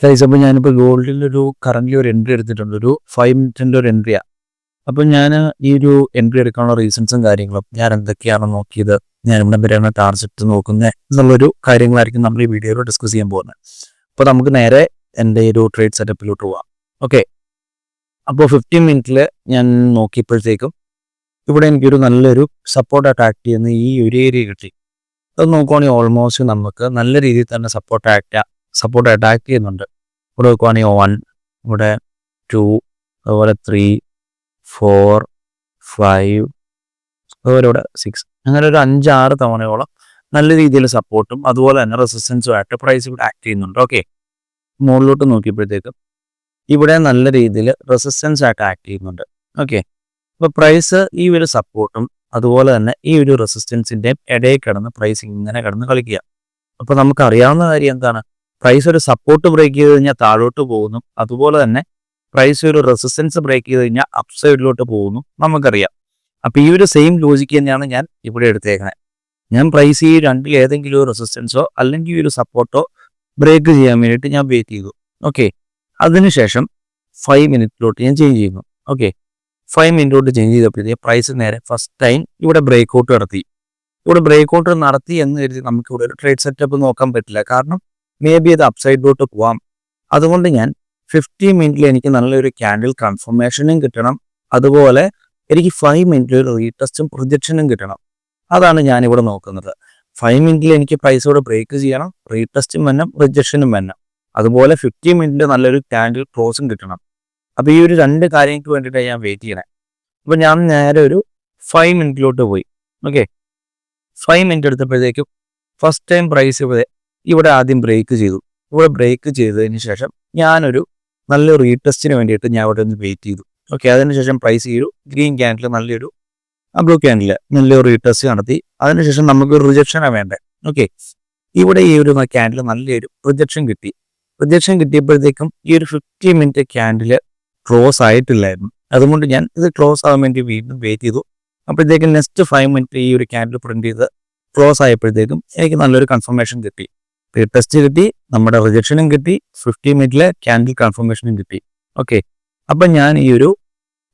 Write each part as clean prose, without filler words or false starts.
Guys, അപ്പോൾ ഞാനിപ്പോൾ ഗോൾഡിലൊരു current ഒരു എൻട്രി എടുത്തിട്ടുണ്ട്. ഒരു 5 മിനിറ്റിൻ്റെ ഒരു എൻട്രിയാണ്. അപ്പോൾ ഞാൻ ഈ ഒരു എൻട്രി എടുക്കാനുള്ള റീസൺസും കാര്യങ്ങളും ഞാൻ എന്തൊക്കെയാണ് നോക്കിയത്, ഞാൻ ഇവിടെ വരെയാണ് ടാർഗറ്റ് നോക്കുന്നത് എന്നുള്ളൊരു കാര്യങ്ങളായിരിക്കും നമ്മൾ ഈ വീഡിയോയിൽ ഡിസ്കസ് ചെയ്യാൻ പോകുന്നത്. അപ്പോൾ നമുക്ക് നേരെ എൻ്റെ ഒരു ട്രേഡ് സെറ്റപ്പിലോട്ട് പോവാം. ഓക്കെ, അപ്പോൾ 15 മിനിറ്റിൽ ഞാൻ നോക്കിയപ്പോഴത്തേക്കും ഇവിടെ എനിക്കൊരു നല്ലൊരു സപ്പോർട്ട് അറ്റാക്ക് ചെയ്യുന്ന ഈ ഒരു ഏരിയ കിട്ടി. അത് നോക്കുവാണെങ്കിൽ ഓൾമോസ്റ്റ് നമുക്ക് നല്ല രീതിയിൽ തന്നെ സപ്പോർട്ട് അറ്റാക്ക് ചെയ്യുന്നുണ്ട്. ഇവിടെ നോക്കുവാണെങ്കിൽ 1, ഇവിടെ 2, അതുപോലെ 3, 4, 5, അതുപോലെ ഇവിടെ 6, അങ്ങനെ ഒരു 5-6 തവണയോളം നല്ല രീതിയിൽ സപ്പോർട്ടും അതുപോലെ തന്നെ റെസിസ്റ്റൻസും ആയിട്ട് പ്രൈസ് ഇവിടെ ആക്ട് ചെയ്യുന്നുണ്ട്. ഓക്കെ, മുകളിലോട്ട് നോക്കിയപ്പോഴത്തേക്കും ഇവിടെ നല്ല രീതിയിൽ റെസിസ്റ്റൻസ് ആയിട്ട് ആക്ട് ചെയ്യുന്നുണ്ട്. ഓക്കെ, അപ്പോൾ പ്രൈസ് ഈ ഒരു സപ്പോർട്ടും അതുപോലെ തന്നെ ഈ ഒരു റെസിസ്റ്റൻസിൻ്റെയും ഇടയിൽ കിടന്ന് പ്രൈസ് ഇങ്ങനെ കിടന്ന് കളിക്കുക. അപ്പോൾ നമുക്ക് അറിയാവുന്ന കാര്യം എന്താണ്, പ്രൈസ് ഒരു സപ്പോർട്ട് ബ്രേക്ക് ചെയ്ത് കഴിഞ്ഞാൽ താഴോട്ട് പോകുന്നു, അതുപോലെ തന്നെ പ്രൈസ് ഒരു റെസിസ്റ്റൻസ് ബ്രേക്ക് ചെയ്ത് കഴിഞ്ഞാൽ അപ്പ് സൈഡിലോട്ട് പോകുന്നു നമുക്കറിയാം. അപ്പോൾ ഈ ഒരു സെയിം ലോജിക്ക് തന്നെയാണ് ഞാൻ ഇവിടെ എടുത്തേക്കുന്നത്. ഞാൻ പ്രൈസ് ഈ രണ്ടിൽ ഏതെങ്കിലും ഒരു റെസിസ്റ്റൻസോ അല്ലെങ്കിൽ ഒരു സപ്പോർട്ടോ ബ്രേക്ക് ചെയ്യാൻ വേണ്ടിയിട്ട് ഞാൻ വെയിറ്റ് ചെയ്തു. ഓക്കെ, അതിനുശേഷം 5 മിനിറ്റിലോട്ട് ഞാൻ ചേഞ്ച് ചെയ്യുന്നു. ഓക്കെ, 5 മിനിറ്റിലോട്ട് ചേഞ്ച് ചെയ്തപ്പോഴത്തേക്ക് പ്രൈസ് നേരെ ഫസ്റ്റ് ടൈം ഇവിടെ ബ്രേക്ക് ഔട്ട് നടത്തി. ഇവിടെ ബ്രേക്ക് ഔട്ട് നടത്തി എന്ന് കരുതി നമുക്ക് ഇവിടെ ഒരു ട്രേഡ് സെറ്റപ്പ് നോക്കാൻ പറ്റില്ല, കാരണം മേ ബി അത് അപ്സൈഡിലോട്ട് പോവാം. അതുകൊണ്ട് ഞാൻ 15 മിനിറ്റിൽ എനിക്ക് നല്ലൊരു ക്യാൻഡിൽ കൺഫർമേഷനും കിട്ടണം, അതുപോലെ എനിക്ക് 5 മിനിറ്റിൽ ഒരു റീടെസ്റ്റും പ്രൊജക്ഷനും കിട്ടണം. അതാണ് ഞാനിവിടെ നോക്കുന്നത്. 5 മിനിറ്റിൽ എനിക്ക് പ്രൈസോടെ ബ്രേക്ക് ചെയ്യണം, റീടെസ്റ്റും വേണം, റിജക്ഷനും വേണം, അതുപോലെ 15 മിനിറ്റിൽ നല്ലൊരു ക്യാൻഡിൽ ക്ലോസും കിട്ടണം. അപ്പോൾ ഈ ഒരു 2 കാര്യങ്ങൾക്ക് വേണ്ടിയിട്ടാണ് ഞാൻ വെയിറ്റ് ചെയ്യണേ. അപ്പോൾ ഞാൻ നേരെ ഒരു 5 മിനിറ്റിലോട്ട് പോയി. ഓക്കെ, 5 മിനിറ്റ് എടുത്തപ്പോഴത്തേക്കും ഫസ്റ്റ് ടൈം പ്രൈസ് ഇവിടെ ആദ്യം ബ്രേക്ക് ചെയ്തു. ഇവിടെ ബ്രേക്ക് ചെയ്തതിന് ശേഷം ഞാനൊരു നല്ല റീടെസ്റ്റിന് വേണ്ടിയിട്ട് ഞാൻ ഇവിടെ ഒന്ന് വെയിറ്റ് ചെയ്തു. ഓക്കെ, അതിനുശേഷം പ്രൈസ് ഈ ഒരു ഗ്രീൻ ക്യാൻഡിൽ നല്ലൊരു ബ്ലൂ ക്യാൻഡിൽ നല്ലൊരു റീടെസ്റ്റ് നടത്തി. അതിനുശേഷം നമുക്ക് റിജക്ഷനാണ് വേണ്ടത്. ഓക്കെ, ഇവിടെ ഈ ഒരു ക്യാൻഡിൽ നല്ലൊരു റിജക്ഷൻ കിട്ടി. റിജക്ഷൻ കിട്ടിയപ്പോഴത്തേക്കും ഈ ഒരു 15 മിനിറ്റ് ക്യാൻഡിൽ ക്ലോസ് ആയിട്ടില്ലായിരുന്നു. അതുകൊണ്ട് ഞാൻ ഇത് ക്ലോസ് ആവാൻ വേണ്ടി വീണ്ടും വെയിറ്റ് ചെയ്തു. അപ്പോഴത്തേക്കും നെക്സ്റ്റ് 5 മിനിറ്റ് ഈ ഒരു ക്യാൻഡിൽ പ്രിന്റ് ചെയ്ത് ക്ലോസ് ആയപ്പോഴത്തേക്കും എനിക്ക് നല്ലൊരു കൺഫർമേഷൻ കിട്ടി, റീടെസ്റ്റ് കിട്ടി, നമ്മുടെ റിജക്ഷനും കിട്ടി, 15 മിനിറ്റിലെ ക്യാൻഡിൽ കൺഫർമേഷനും കിട്ടി. ഓക്കെ, അപ്പം ഞാൻ ഈ ഒരു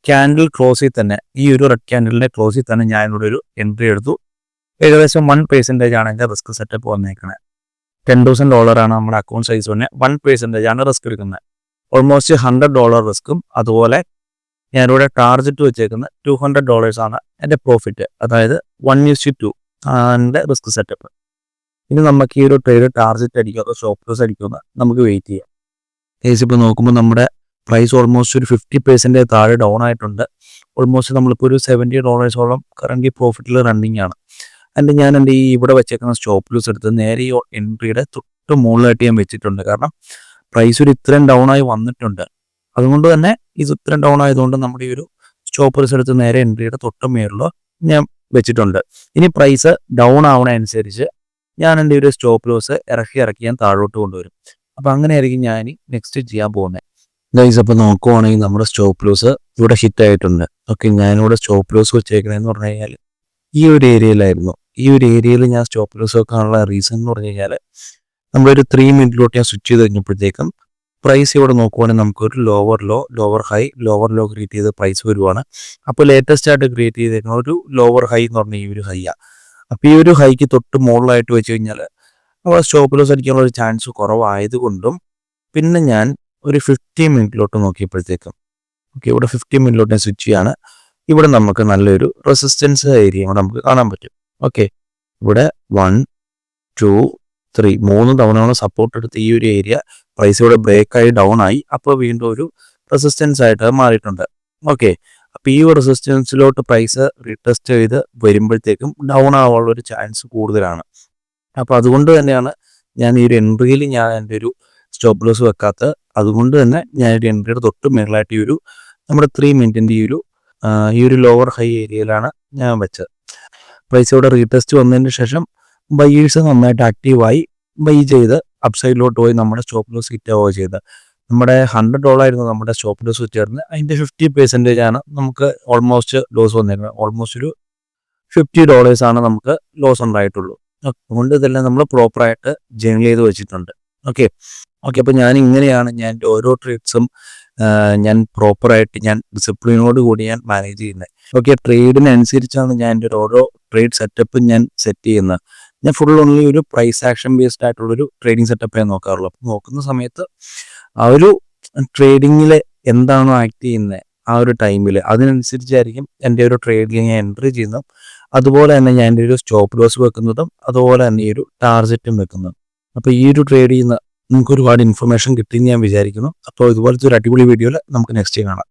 ക്യാൻഡിൽ ക്ലോസിൽ തന്നെ, ഈ ഒരു റെഡ് ക്യാൻഡിലിന്റെ ക്ലോസിൽ തന്നെ ഞാൻ ഇവിടെ ഒരു എൻട്രി എടുത്തു. ഏകദേശം 1% ആണ് എൻ്റെ റിസ്ക് സെറ്റപ്പ് വന്നേക്കുന്നത്. $10,000 ആണ് നമ്മുടെ അക്കൗണ്ട് സൈസ് തന്നെ. 1% ആണ് റിസ്ക് എടുക്കുന്നത്. ഓൾമോസ്റ്റ് $100 റിസ്ക്കും, അതുപോലെ ഞാനിവിടെ ടാർജറ്റ് വെച്ചേക്കുന്നത് $200 ആണ് എൻ്റെ പ്രോഫിറ്റ്. അതായത് 1:2 ആണ് റിസ്ക് സെറ്റപ്പ്. ഇനി നമുക്ക് ഈ ഒരു ട്രേഡ് ടാർജറ്റ് അടിക്കുമോ സ്റ്റോപ്പ് ലോസ് അടിക്കുമെന്ന് നമുക്ക് വെയിറ്റ് ചെയ്യാം. കേസ് ഇപ്പോൾ നോക്കുമ്പോൾ നമ്മുടെ പ്രൈസ് ഓൾമോസ്റ്റ് ഒരു 50% താഴെ ഡൗൺ ആയിട്ടുണ്ട്. ഓൾമോസ്റ്റ് നമ്മളിപ്പോൾ ഒരു $70 കറന്റ് പ്രോഫിറ്റിൽ റണ്ണിങ് ആണ്. ഞാൻ എൻ്റെ ഈ ഇവിടെ വെച്ചേക്കുന്ന സ്റ്റോപ്പ് ലോസ് എടുത്ത് നേരെ ഈ എൻട്രിയുടെ തൊട്ട് മുകളിലായിട്ട് ഞാൻ വെച്ചിട്ടുണ്ട്. കാരണം പ്രൈസ് ഒരു ഇത്രയും ഡൗൺ ആയി വന്നിട്ടുണ്ട്. അതുകൊണ്ട് തന്നെ ഇത് ഇത്രയും ഡൗൺ ആയതുകൊണ്ട് നമ്മുടെ ഈ ഒരു സ്റ്റോപ്പ് ലോസ് എടുത്ത് നേരെ എൻട്രിയുടെ തൊട്ട് മുകളിൽ ഞാൻ വെച്ചിട്ടുണ്ട്. ഇനി പ്രൈസ് ഡൗൺ ആവണ അനുസരിച്ച് ഞാൻ എൻ്റെ ഒരു സ്റ്റോപ്പ് ലോസ് ഇറക്കി ഞാൻ താഴോട്ട് കൊണ്ടുവരും. അപ്പോൾ അങ്ങനെയായിരിക്കും ഞാൻ നെക്സ്റ്റ് ചെയ്യാൻ പോകുന്നത്. ഗൈസ്, അപ്പോൾ നോക്കുവാണെങ്കിൽ നമ്മുടെ സ്റ്റോപ്പ് ലോസ് ഇവിടെ ഹിറ്റ് ആയിട്ടുണ്ട്. ഓക്കെ, ഞാനിവിടെ സ്റ്റോപ്പ് ലോസ് വെച്ചേക്കണേന്ന് പറഞ്ഞു കഴിഞ്ഞാൽ ഈ ഒരു ഏരിയയിലായിരുന്നു. ഈ ഒരു ഏരിയയിൽ ഞാൻ സ്റ്റോപ്പ് ലോസ് വെക്കാനുള്ള റീസൺ എന്ന് പറഞ്ഞു കഴിഞ്ഞാൽ നമ്മളൊരു 3 മിനിറ്റിലോട്ട് ഞാൻ സ്വിച്ച് ചെയ്ത് കഴിഞ്ഞപ്പോഴത്തേക്കും പ്രൈസ് ഇവിടെ നോക്കുവാണെങ്കിൽ നമുക്കൊരു lower low, lower high, lower low create ചെയ്ത് പ്രൈസ് വരുവാണ്. അപ്പോൾ ലേറ്റസ്റ്റ് ആയിട്ട് ക്രിയേറ്റ് ചെയ്തേക്കുന്ന ഒരു ലോവർ ഹൈ എന്ന് പറഞ്ഞാൽ ഈ ഒരു ഹൈയാണ്. അപ്പോൾ ഈ ഒരു ഹൈക്ക് തൊട്ട് മുകളിലായിട്ട് വെച്ച് കഴിഞ്ഞാൽ അവിടെ സ്റ്റോപ്പ് ലോസ് അടിക്കാനുള്ള ഒരു ചാൻസ് കുറവായതുകൊണ്ടും, പിന്നെ ഞാൻ ഒരു 15 മിനിറ്റിലോട്ട് നോക്കിയപ്പോഴത്തേക്കും ഓക്കെ, ഇവിടെ 15 മിനിറ്റിലോട്ട് ഞാൻ സ്വിച്ച് ചെയ്യാണ്. ഇവിടെ നമുക്ക് നല്ലൊരു റെസിസ്റ്റൻസ് ഏരിയ നമുക്ക് കാണാൻ പറ്റും. ഓക്കെ, ഇവിടെ 1, 2, 3 3 തവണയോളം സപ്പോർട്ട് എടുത്ത് ഈ ഒരു ഏരിയ പ്രൈസ് ഇവിടെ ബ്രേക്കായി ഡൗൺ ആയി. അപ്പോൾ വീണ്ടും ഒരു റെസിസ്റ്റൻസ് ആയിട്ട് മാറിയിട്ടുണ്ട്. ഓക്കെ, അപ്പോൾ ഈ റെസിസ്റ്റൻസിലോട്ട് പ്രൈസ് റീടെസ്റ്റ് ചെയ്ത് വരുമ്പോഴത്തേക്കും ഡൗൺ ആവാനുള്ള ഒരു ചാൻസ് കൂടുതലാണ്. അപ്പോൾ അതുകൊണ്ട് തന്നെയാണ് ഞാൻ ഈ ഒരു എൻട്രിയിൽ ഞാൻ എൻ്റെ ഒരു സ്റ്റോപ്പ് ലോസ് വെക്കാത്ത. അതുകൊണ്ട് തന്നെ ഞാൻ ഒരു എൻട്രിയുടെ തൊട്ട് മേളായിട്ട് ഈ ഒരു നമ്മുടെ 3 മിനിറ്റിൻ്റെ ഈ ഒരു ലോവർ ഹൈ ഏരിയയിലാണ് ഞാൻ വെച്ചത്. പ്രൈസ് ഇവിടെ റീടെസ്റ്റ് വന്നതിന് ശേഷം ബൈയേഴ്സ് നന്നായിട്ട് ആക്റ്റീവായി ബൈ ചെയ്ത് അപ്സൈഡിലോട്ട് പോയി നമ്മുടെ സ്റ്റോപ്പ് ലോസ് ഹിറ്റ് ആവുക ചെയ്ത്. നമ്മുടെ $100 ആയിരുന്നു നമ്മുടെ സ്റ്റോപ്പ് ലോസ് വെച്ചിരുന്നത്. അതിൻ്റെ 50% ആണ് നമുക്ക് ഓൾമോസ്റ്റ് ലോസ് വന്നേക്കുന്നത്. ഓൾമോസ്റ്റ് ഒരു $50 ആണ് നമുക്ക് ലോസ് ഉണ്ടായിട്ടുള്ളൂ. അതുകൊണ്ട് ഇതെല്ലാം നമ്മൾ പ്രോപ്പറായിട്ട് ജേണൽ ചെയ്ത് വെച്ചിട്ടുണ്ട്. Okay, okay. അപ്പോൾ ഞാൻ ഇങ്ങനെയാണ് ഞാൻ എൻ്റെ ഓരോ ട്രേഡ്സും ഞാൻ പ്രോപ്പറായിട്ട് ഞാൻ ഡിസിപ്ലിനോട് കൂടി ഞാൻ മാനേജ് ചെയ്യുന്നത്. ഓക്കെ, ട്രേഡിനനുസരിച്ചാണ് ഞാൻ എൻ്റെ ഓരോ ട്രേഡ് സെറ്റപ്പും ഞാൻ സെറ്റ് ചെയ്യുന്നത്. ഞാൻ ഫുൾ ഓൺലി ഒരു പ്രൈസ് ആക്ഷൻ ബേസ്ഡ് ആയിട്ടുള്ളൊരു ട്രേഡിംഗ് സെറ്റപ്പേ നോക്കാറുള്ളൂ. അപ്പോൾ നോക്കുന്ന സമയത്ത് ആ ഒരു ട്രേഡിങ്ങിൽ എന്താണോ ആക്ട് ചെയ്യുന്നത് ആ ഒരു ടൈമിൽ അതിനനുസരിച്ചായിരിക്കും എൻ്റെ ഒരു ട്രേഡിൽ ഞാൻ എൻട്രി ചെയ്യുന്നത്. അതുപോലെ തന്നെ ഞാൻ എൻ്റെ ഒരു സ്റ്റോപ്പ് ലോസ് വെക്കുന്നതും അതുപോലെ തന്നെ ഈ ഒരു ടാർജറ്റും വെക്കുന്നതും. അപ്പോൾ ഈ ഒരു ട്രേഡ് ചെയ്യുന്ന നിങ്ങൾക്ക് ഒരുപാട് ഇൻഫർമേഷൻ കിട്ടിയെന്ന് ഞാൻ വിചാരിക്കുന്നു. അപ്പോൾ ഇതുപോലത്തെ ഒരു അടിപൊളി വീഡിയോയിൽ നമുക്ക് നെക്സ്റ്റ് കാണാം.